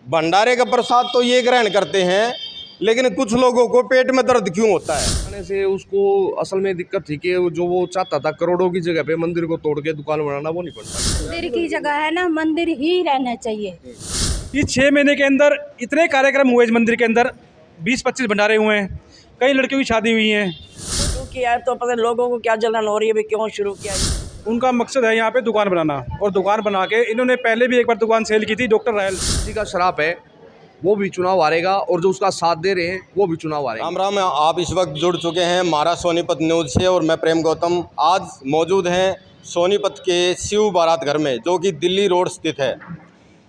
भंडारे का प्रसाद तो ये ग्रहण करते हैं, लेकिन कुछ लोगों को पेट में दर्द क्यों होता है? खाने से उसको असल में दिक्कत थी कि जो वो चाहता था करोड़ों की जगह पे मंदिर को तोड़ के दुकान बनाना, वो नहीं बन पाया। मंदिर की जगह है ना, मंदिर ही रहना चाहिए। इस 6 महीने के अंदर इतने कार्यक्रम हुए इस मंदिर के अंदर, 20-25 भंडारे हुए हैं, कई लड़कियों की शादी हुई हैं। शुरू किया है तो पता नहीं लोगों को क्या जलन हो रही है, भाई क्यों शुरू किया है। उनका मकसद है यहाँ पे दुकान बनाना, और दुकान बना के इन्होंने पहले भी एक बार दुकान सेल की थी डॉक्टर रायल। किसी का श्राप है वो भी चुनाव हारेगा, और जो उसका साथ दे रहे हैं वो भी चुनाव हारेगा। राम राम, आप इस वक्त जुड़ चुके हैं महाराज सोनीपत न्यूज़ से और मैं प्रेम गौतम। आज मौजूद हैं सोनीपत के शिव बारात घर में, जो कि दिल्ली रोड स्थित है।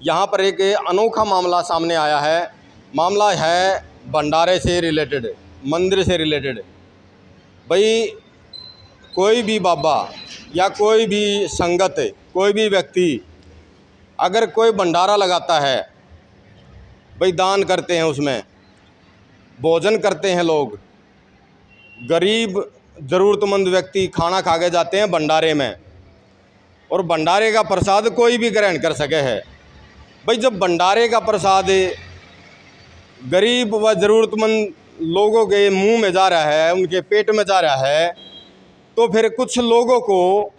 यहाँ पर एक अनोखा मामला सामने आया है। मामला है भंडारे से रिलेटेड, मंदिर से रिलेटेड। भाई कोई भी बाबा या कोई भी संगत, कोई भी व्यक्ति अगर कोई भंडारा लगाता है, भाई दान करते हैं, उसमें भोजन करते हैं लोग, गरीब ज़रूरतमंद व्यक्ति खाना खा के जाते हैं भंडारे में, और भंडारे का प्रसाद कोई भी ग्रहण कर सके है। भाई जब भंडारे का प्रसाद गरीब व ज़रूरतमंद लोगों के मुंह में जा रहा है, उनके पेट में जा रहा है, तो फिर कुछ लोगों को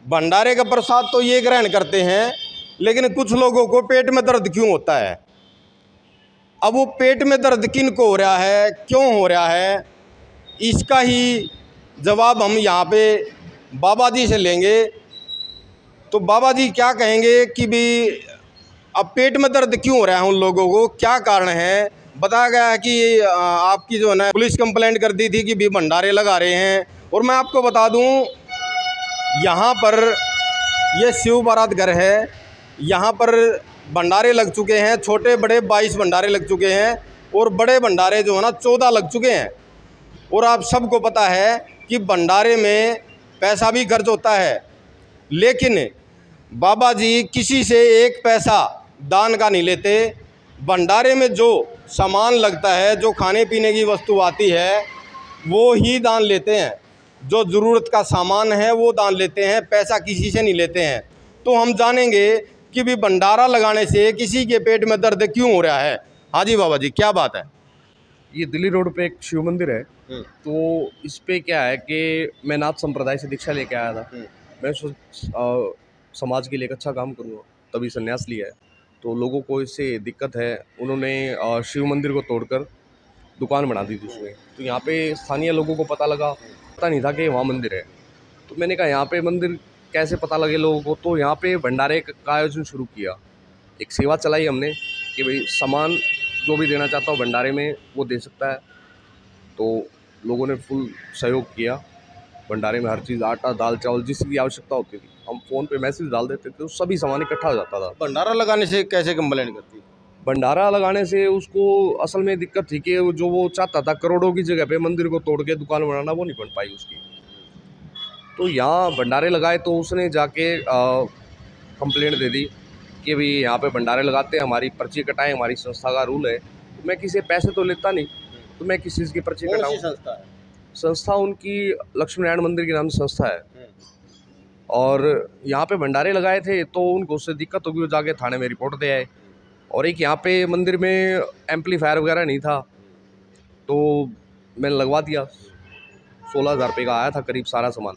भंडारे का प्रसाद तो ये ग्रहण करते हैं, लेकिन कुछ लोगों को पेट में दर्द क्यों होता है? अब वो पेट में दर्द किन को हो रहा है, क्यों हो रहा है, इसका ही जवाब हम यहाँ पे बाबा जी से लेंगे। तो बाबा जी क्या कहेंगे कि भी अब पेट में दर्द क्यों हो रहा है उन लोगों को, क्या कारण है? बताया गया है कि आपकी जो है ना पुलिस कंप्लेंट कर दी थी कि भी भंडारे लगा रहे हैं। और मैं आपको बता दूं, यहाँ पर ये शिव बारात घर है, यहाँ पर भंडारे लग चुके हैं, छोटे बड़े 22 भंडारे लग चुके हैं, और बड़े भंडारे जो है ना 14 लग चुके हैं। और आप सबको पता है कि भंडारे में पैसा भी खर्च होता है, लेकिन बाबा जी किसी से एक पैसा दान का नहीं लेते। भंडारे में जो सामान लगता है, जो खाने पीने की वस्तु आती है, वो ही दान लेते हैं। जो ज़रूरत का सामान है वो दान लेते हैं, पैसा किसी से नहीं लेते हैं। तो हम जानेंगे कि भी भंडारा लगाने से किसी के पेट में दर्द क्यों हो रहा है। हाँ जी बाबा जी, क्या बात है? ये दिल्ली रोड पे एक शिव मंदिर है। तो इस पे क्या है कि मैं नाथ संप्रदाय से दीक्षा लेके आया था। मैं समाज के लिए एक अच्छा काम करूँगा, तभी संन्यास लिया है। तो लोगों को इससे दिक्कत है, उन्होंने शिव मंदिर को तोड़कर दुकान बना दी थी उसमें। तो यहाँ पे स्थानीय लोगों को पता लगा, पता नहीं था कि वहाँ मंदिर है। तो मैंने कहा यहाँ पे मंदिर कैसे पता लगे लोगों को, तो यहाँ पे भंडारे का आयोजन शुरू किया। एक सेवा चलाई हमने कि भाई सामान जो भी देना चाहता हो भंडारे में वो दे सकता है। तो लोगों ने फुल सहयोग किया। भंडारे में हर चीज़, आटा दाल चावल जिसकी भी आवश्यकता होती थी, हम फ़ोन पे मैसेज डाल देते थे, तो सभी सामान इकट्ठा हो जाता था। भंडारा लगाने से कैसे कंप्लेंट करती? भंडारा लगाने से उसको असल में दिक्कत थी कि जो वो चाहता था करोड़ों की जगह पे मंदिर को तोड़ के दुकान बनाना, वो नहीं बन पाई उसकी। तो यहाँ भंडारे लगाए तो उसने जाके कंप्लेंट दे दी कि भाई यहाँ पे भंडारे लगाते हैं, हमारी पर्ची कटाएं, हमारी संस्था का रूल है। तो मैं किसी पैसे तो लेता नहीं, तो मैं किस चीज़ की पर्ची कटाऊँ? संस्था है? संस्था उनकी लक्ष्मी नारायण मंदिर के नाम से संस्था है। और यहाँ पे भंडारे लगाए थे तो उनको उससे दिक्कत होगी, वो जाके थाने में रिपोर्ट दे आए। और एक यहाँ पे मंदिर में एम्पलीफायर वगैरह नहीं था, तो मैंने लगवा दिया। 16,000 रुपये का आया था करीब सारा सामान,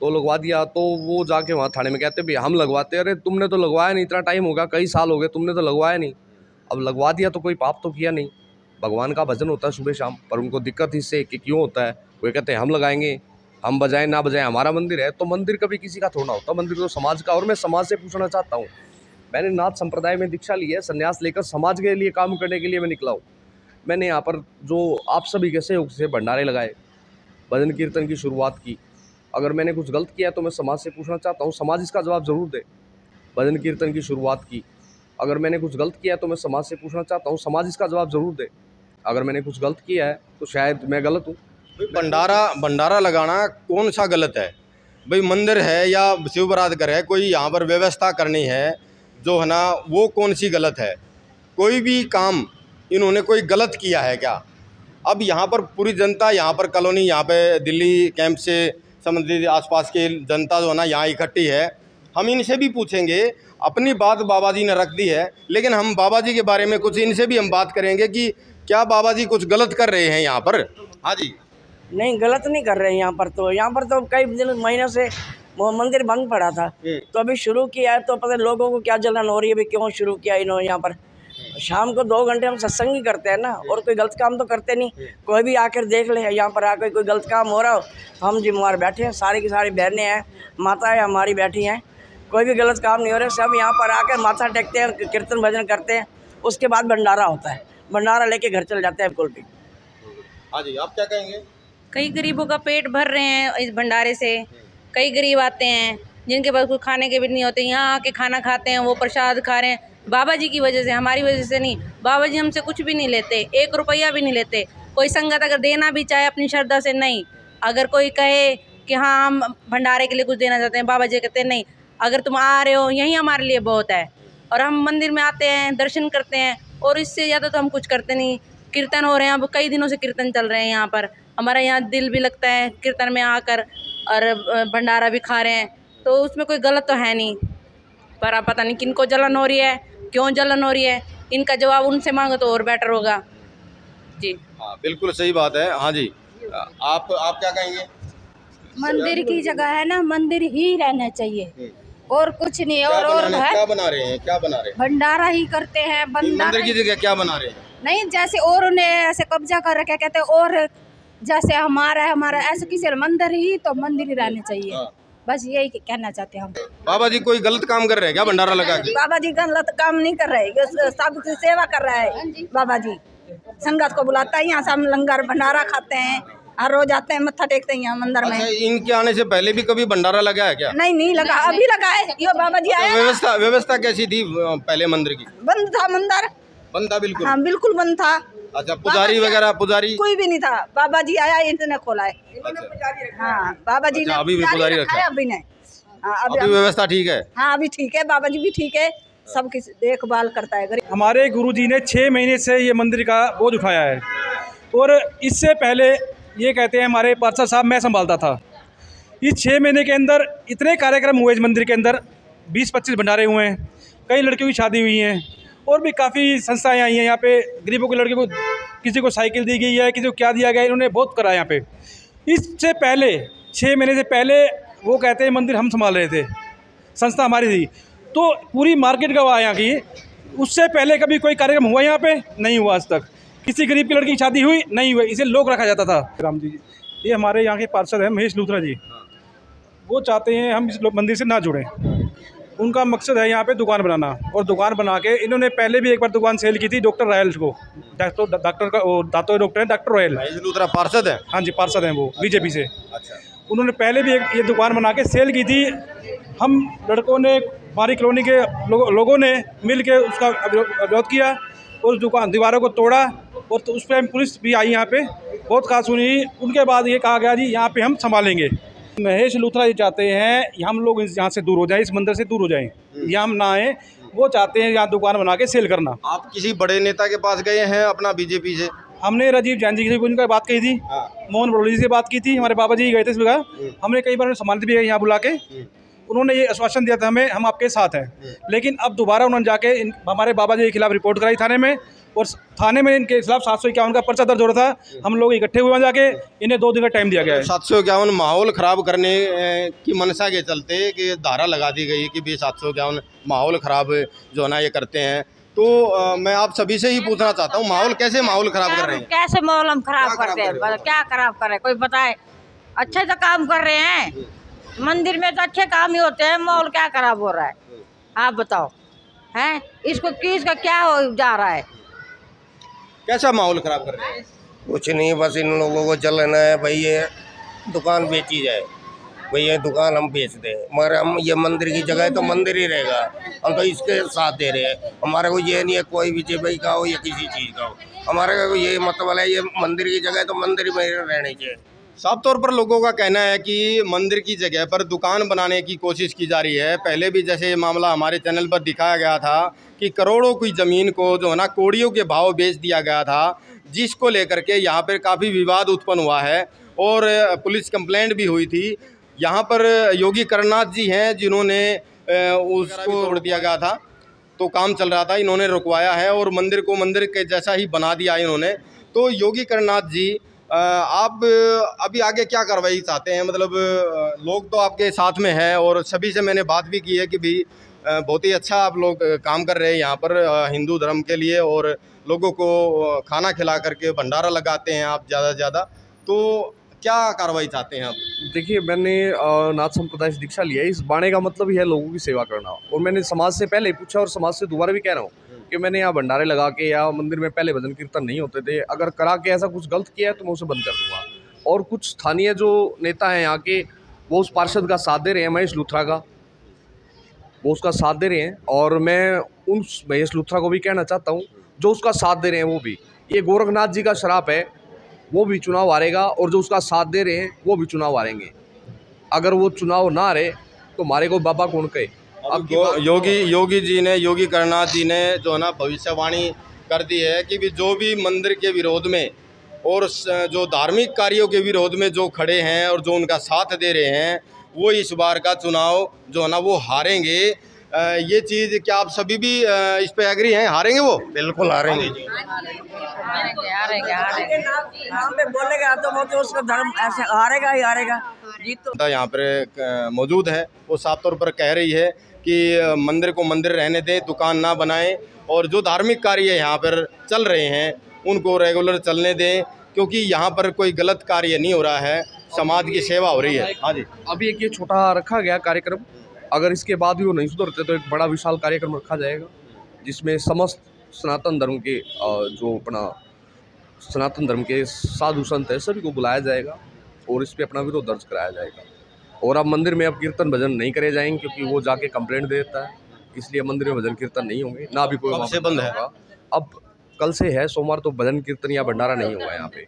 तो लगवा दिया। तो वो जाके वहाँ थाने में कहते भाई हम लगवाते। अरे तुमने तो लगवाया नहीं, इतना टाइम हो गया, कई साल हो गए, तुमने तो लगवाया नहीं। अब लगवा दिया तो कोई पाप तो किया नहीं। भगवान का भजन होता है सुबह शाम, पर उनको दिक्कत इससे कि क्यों होता है। वो कहते हैं हम लगाएंगे, हम बजाएं ना बजाएं, हमारा मंदिर है। तो मंदिर कभी किसी का थोड़ा होता, मंदिर तो समाज का। और मैं समाज से पूछना चाहता हूँ, मैंने नाथ संप्रदाय में दीक्षा ली है, संन्यास लेकर समाज के लिए काम करने के लिए मैं निकला हूँ। मैंने यहाँ पर जो आप सभी के सहयोग से भंडारे लगाए, भजन कीर्तन की शुरुआत की। अगर मैंने कुछ गलत किया तो मैं समाज से पूछना चाहता हूँ, समाज इसका जवाब ज़रूर दे। भजन कीर्तन की शुरुआत की, अगर मैंने कुछ गलत किया तो मैं समाज से पूछना चाहता हूँ, समाज इसका जवाब ज़रूर दे। अगर मैंने कुछ गलत किया है तो शायद मैं गलत हूँ। भंडारा लगाना कौन सा गलत है? भाई मंदिर है या शिव बारात घर है, कोई यहाँ पर व्यवस्था करनी है जो है ना, वो कौन सी गलत है? कोई भी काम इन्होंने कोई गलत किया है क्या? अब यहाँ पर पूरी जनता, यहाँ पर कॉलोनी, यहाँ पे दिल्ली कैंप से संबंधित आसपास की जनता जो है ना यहाँ इकट्ठी है। हम इनसे भी पूछेंगे। अपनी बात बाबा जी ने रख दी है, लेकिन हम बाबा जी के बारे में कुछ इनसे भी हम बात करेंगे कि क्या बाबा जी कुछ गलत कर रहे हैं यहाँ पर। हाँ जी। नहीं, गलत नहीं कर रहे हैं यहाँ पर तो कई दिन महीनों से वो मंदिर बंद पड़ा था, तो अभी शुरू किया है। तो पता है लोगों को क्या जलन हो रही है, अभी क्यों शुरू किया इन्होंने यहाँ पर। शाम को 2 घंटे हम सत्संग ही करते हैं ना, और कोई गलत काम तो करते नहीं। कोई भी आकर देख ले, यहाँ पर आकर कोई गलत काम हो रहा हो तो हम जिम्मेवार बैठे हैं, सारी की सारी बहनें हैं, माताएं हमारी बैठी हैं, कोई भी गलत काम नहीं हो रहा। सब यहाँ पर आकर माथा टेकते हैं, कीर्तन भजन करते हैं, उसके बाद भंडारा होता है, भंडारा लेके घर चले जाते हैं बिल्कुल भी। हाँ जी, आप क्या कहेंगे? कई गरीबों का पेट भर रहे हैं इस भंडारे से। कई गरीब आते हैं जिनके पास कुछ खाने के भी नहीं होते, यहाँ आके खाना खाते हैं, वो प्रसाद खा रहे हैं बाबा जी की वजह से, हमारी वजह से नहीं। बाबा जी हमसे कुछ भी नहीं लेते, 1 रुपया भी नहीं लेते। कोई संगत अगर देना भी चाहे अपनी श्रद्धा से नहीं, अगर कोई कहे कि हाँ हम भंडारे के लिए कुछ देना चाहते हैं, बाबा जी कहते हैं नहीं, अगर तुम आ रहे हो यही हमारे लिए बहुत है। और हम मंदिर में आते हैं, दर्शन करते हैं, और इससे ज़्यादा तो हम कुछ करते नहीं। कीर्तन हो रहे हैं, अब कई दिनों से कीर्तन चल रहे हैं यहाँ पर, हमारा यहाँ दिल भी लगता है कीर्तन में आकर, और भंडारा भी खा रहे हैं, तो उसमें कोई गलत तो है नहीं। पर अब पता नहीं किनको जलन हो रही है, क्यों जलन हो रही है, इनका जवाब उनसे मांगो तो और बेटर होगा जी। हाँ, बिल्कुल सही बात है। हाँ जी, आप क्या कहेंगे? मंदिर की जगह है ना, मंदिर ही रहना चाहिए और कुछ नहीं। और क्या बना रहे हैं, क्या बना रहे हैं? भंडारा ही करते हैं, मंदिर की जगह क्या बना रहे हैं? नहीं, जैसे और ने ऐसे कब्जा कर रखा, कहते हैं और जैसे हमारा ऐसे किसी मंदिर ही तो मंदिर ही रहने चाहिए। हाँ। बस यही कहना चाहते हैं हम। बाबा जी कोई गलत काम कर रहे हैं क्या भंडारा लगा के? बाबा जी गलत काम नहीं कर रहे, सबकी सेवा कर रहा है बाबा जी। संगत को बुलाता है, यहाँ से हम लंगर भंडारा खाते हैं, हर रोज आते हैं, मत्था टेकते हैं यहाँ मंदिर में। अच्छा, इनके आने से पहले भी कभी भंडारा लगा है क्या? नहीं लगा, अभी लगा है, यो बाबा जी आए ना। व्यवस्था कैसी थी पहले मंदिर की? बंद था मंदिर, बंद था बिल्कुल? हाँ बिल्कुल बंद था। अच्छा, पुजारी वगैरह? पुजारी कोई भी नहीं था, बाबा जी आया इन्होंने खोला है। हाँ, बाबा जी ने अभी भी पुजारी रखा है? अभी नहीं। हाँ, अभी व्यवस्था ठीक है? हाँ अभी ठीक है, बाबा जी भी ठीक है, सबकी देखभाल करता है। हमारे गुरुजी ने 6 महीने से ये मंदिर का बोझ उठाया है, और इससे पहले ये कहते हैं हमारे पार्षद साहब मैं संभालता था। इस 6 महीने के अंदर इतने कार्यक्रम हुए इस मंदिर के अंदर, 20-25 भंडारे हुए हैं, कई लड़कियों की शादी हुई हैं, और भी काफ़ी संस्थाएं आई हैं यहाँ पे। गरीबों के लड़के को, किसी को साइकिल दी गई है, किसी को क्या दिया गया है, इन्होंने बहुत करा यहाँ पे। इससे पहले 6 महीने से पहले वो कहते हैं मंदिर हम संभाल रहे थे, संस्था हमारी थी, तो पूरी मार्केट गवाह है यहाँ की। उससे पहले कभी कोई कार्यक्रम हुआ यहाँ पे? नहीं हुआ आज तक। किसी गरीब की लड़की की शादी हुई? नहीं हुई, इसे लोग रखा जाता था। राम जी, ये हमारे यहाँ के पार्षद हैं महेश लूथरा जी, वो चाहते हैं हम इस मंदिर से ना जुड़ें। उनका मकसद है यहाँ पे दुकान बनाना, और दुकान बना के इन्होंने पहले भी एक बार दुकान सेल की थी डॉक्टर रॉयल को, डॉक्टर का दातो डॉक्टर है डॉक्टर रॉयल। महेश लूथरा पार्षद है? हाँ जी, पार्षद हैं वो, बीजेपी से। अच्छा, उन्होंने पहले भी ये दुकान बना के सेल की थी। हम लड़कों ने, हमारी कॉलोनी के लोगों ने मिल के उसका विरोध किया, और उस दुकान दीवारों को तोड़ा, और तो उस पर पुलिस भी आई यहाँ पे, बहुत खास सुनी। उनके बाद ये कहा गया जी यहाँ पे हम संभालेंगे। महेश लूथरा ये चाहते हैं हम लोग यहाँ से दूर हो जाएं, इस मंदिर से दूर हो जाएं, यहाँ हम ना आए। वो चाहते हैं यहाँ दुकान बना के सेल करना। आप किसी बड़े नेता के पास गए हैं अपना बीजेपी से? हमने राजीव जैन जी से उनका बात कही थी, मोहन बड़ोली जी से बात की थी, हमारे बाबा जी गए थे इस जगह, हमने कई बार सम्मानित भी है यहाँ बुला के। उन्होंने ये आश्वासन दिया था हमें, हम आपके साथ हैं। लेकिन अब दोबारा उन्होंने जाके हमारे बाबा जी के खिलाफ रिपोर्ट कराई थाने में, और थाने में इनके खिलाफ 751 का पर्चा दर्ज हो रहा था। हम लोग इकट्ठे हुए जाके, इन्हें 2 दिन का टाइम दिया गया है। 751 माहौल ख़राब करने की मनसा के चलते कि धारा लगा दी गई कि भी 751 माहौल ख़राब जो है ना ये करते हैं। तो मैं आप सभी से ही पूछना चाहता हूँ, माहौल कैसे माहौल ख़राब कर रहे हैं? कैसे माहौल हम खराब करते हैं? क्या खराब कर रहे हैं, कोई बताए? अच्छे तो काम कर रहे हैं, मंदिर में तो अच्छे काम ही होते हैं, माहौल क्या खराब हो रहा है आप बताओ? हैं, इसको किसका क्या हो जा रहा है? कैसा माहौल ख़राब कर रहे हैं? कुछ नहीं, बस इन लोगों को चलना है भाई, ये दुकान बेची जाए, भाई ये दुकान हम बेच दें, मगर हम ये मंदिर की जगह है तो मंदिर ही रहेगा, हम तो इसके साथ दे रहे हैं। हमारे को ये नहीं है कोई भी भाई का हो या किसी चीज़ का हो, हमारे को ये मतलब है ये मंदिर की जगह है तो मंदिर में रहनी चाहिए। साफ तौर पर लोगों का कहना है कि मंदिर की जगह पर दुकान बनाने की कोशिश की जा रही है। पहले भी जैसे ये मामला हमारे चैनल पर दिखाया गया था कि करोड़ों की ज़मीन को जो है ना कौड़ियों के भाव बेच दिया गया था, जिसको लेकर के यहाँ पर काफ़ी विवाद उत्पन्न हुआ है और पुलिस कंप्लेंट भी हुई थी। यहाँ पर योगी करनाथ जी हैं जिन्होंने उसको तोड़ दिया गया था, तो काम चल रहा था, इन्होंने रुकवाया है और मंदिर को मंदिर के जैसा ही बना दिया इन्होंने। तो योगी करनाथ जी, आप अभी आगे क्या कार्रवाई चाहते हैं? मतलब लोग तो आपके साथ में है और सभी से मैंने बात भी की है कि भाई बहुत ही अच्छा आप लोग काम कर रहे हैं यहाँ पर हिंदू धर्म के लिए, और लोगों को खाना खिला करके भंडारा लगाते हैं आप ज़्यादा से ज़्यादा। तो क्या कार्रवाई चाहते हैं आप? देखिए, मैंने नाथ संप्रदाय से दीक्षा लिया है। इस बाणे का मतलब ही है लोगों की सेवा करना, और मैंने समाज से पहले ही पूछा और समाज से दोबारा भी कह रहा हूँ कि मैंने यहाँ भंडारे लगा के, या मंदिर में पहले भजन कीर्तन नहीं होते थे, अगर करा के ऐसा कुछ गलत किया है तो मैं उसे बंद कर दूंगा। और कुछ स्थानीय जो नेता हैं यहाँ के, वो उस पार्षद का साथ दे रहे हैं, महेश लूथरा का, वो उसका साथ दे रहे हैं। और मैं उन महेश लूथरा को भी कहना चाहता हूँ जो उसका साथ दे रहे हैं वो भी, ये गोरखनाथ जी का श्राप है, वो भी चुनाव हारेगा, और जो उसका साथ दे रहे हैं वो भी चुनाव हारेंगे। अगर वो चुनाव ना हारे तो हमारे को बाबा कौन कहे। अब योगी करनाथ जी ने जो है ना भविष्यवाणी कर दी है कि भी जो भी मंदिर के विरोध में और जो धार्मिक कार्यों के विरोध में जो खड़े हैं और जो उनका साथ दे रहे हैं, वो इस बार का चुनाव जो है ना वो हारेंगे। ये चीज़ क्या आप सभी भी इस पे एग्री हैं? हारेंगे वो? बिल्कुल हारेंगे। नाम पे बोलेगा तो वो तो उसका धर्म ऐसे हारेगा ही हारेगा। जीत तो यहाँ पर मौजूद है, वो साफ तौर पर कह रही है कि मंदिर को मंदिर रहने दें, दुकान ना बनाएं, और जो धार्मिक कार्य यहाँ पर चल रहे हैं उनको रेगुलर चलने दें, क्योंकि यहाँ पर कोई गलत कार्य नहीं हो रहा है, समाज की सेवा हो रही है। हाँ जी, अभी एक ये छोटा रखा गया कार्यक्रम, अगर इसके बाद भी वो नहीं सुधरते तो एक बड़ा विशाल कार्यक्रम रखा जाएगा, जिसमें समस्त सनातन धर्म के जो अपना सनातन धर्म के साधु संत है सभी को बुलाया जाएगा और इस पे अपना विरोध दर्ज कराया जाएगा। और अब मंदिर में अब कीर्तन भजन नहीं करे जाएंगे, क्योंकि वो जाके कंप्लेंट दे देता है, इसलिए मंदिर में भजन कीर्तन नहीं होंगे, ना भी कोई कब से बंद है? अब कल से है, सोमवार, तो भजन कीर्तन या भंडारा नहीं होगा यहाँ पे,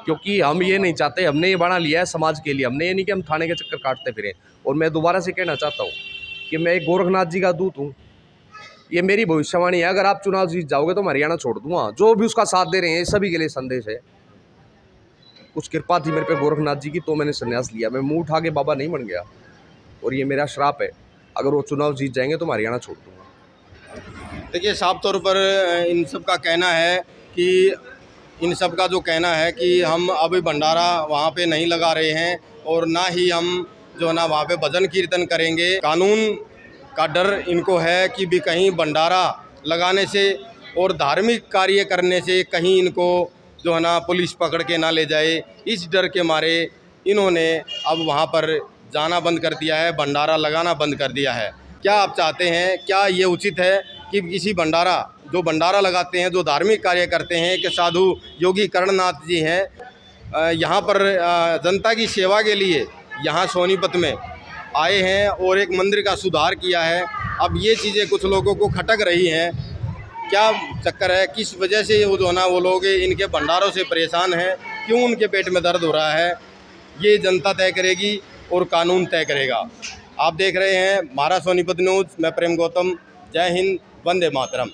क्योंकि हम ये नहीं चाहते। हमने ये बना लिया है समाज के लिए, हमने ये नहीं कि हम थाने के चक्कर काटते फिरें। और मैं दोबारा से कहना चाहता हूँ कि मैं एक गोरखनाथ जी का दूत हूँ, ये मेरी भविष्यवाणी है, अगर आप चुनाव जीत जाओगे तो मैं हरियाणा छोड़ दूंगा। जो भी उसका साथ दे रहे हैं सभी के लिए संदेश है, कुछ कृपा थी मेरे पे गोरखनाथ जी की तो मैंने संन्यास लिया, मैं मुंह उठा के बाबा नहीं बन गया, और ये मेरा श्राप है। अगर वो चुनाव जीत जाएंगे तो मैं हरियाणा छोड़ दूंगा। देखिए, साफ तौर पर इन सब का कहना है कि हम अभी भंडारा वहाँ पे नहीं लगा रहे हैं, और ना ही हम जो है ना वहाँ पे भजन कीर्तन करेंगे। कानून का डर इनको है कि भी कहीं भंडारा लगाने से और धार्मिक कार्य करने से कहीं इनको जो है ना पुलिस पकड़ के ना ले जाए, इस डर के मारे इन्होंने अब वहाँ पर जाना बंद कर दिया है, भंडारा लगाना बंद कर दिया है। क्या आप चाहते हैं, क्या ये उचित है कि किसी जो भंडारा लगाते हैं, जो धार्मिक कार्य करते हैं, कि साधु योगी करनाथ जी हैं, यहाँ पर जनता की सेवा के लिए यहाँ सोनीपत में आए हैं और एक मंदिर का सुधार किया है। अब ये चीज़ें कुछ लोगों को खटक रही हैं, क्या चक्कर है, किस वजह से वो जो है ना वो लोग इनके भंडारों से परेशान हैं, क्यों उनके पेट में दर्द हो रहा है, ये जनता तय करेगी और कानून तय करेगा। आप देख रहे हैं महाराज सोनीपत न्यूज़, मैं प्रेम गौतम। जय हिंद, वंदे मातरम।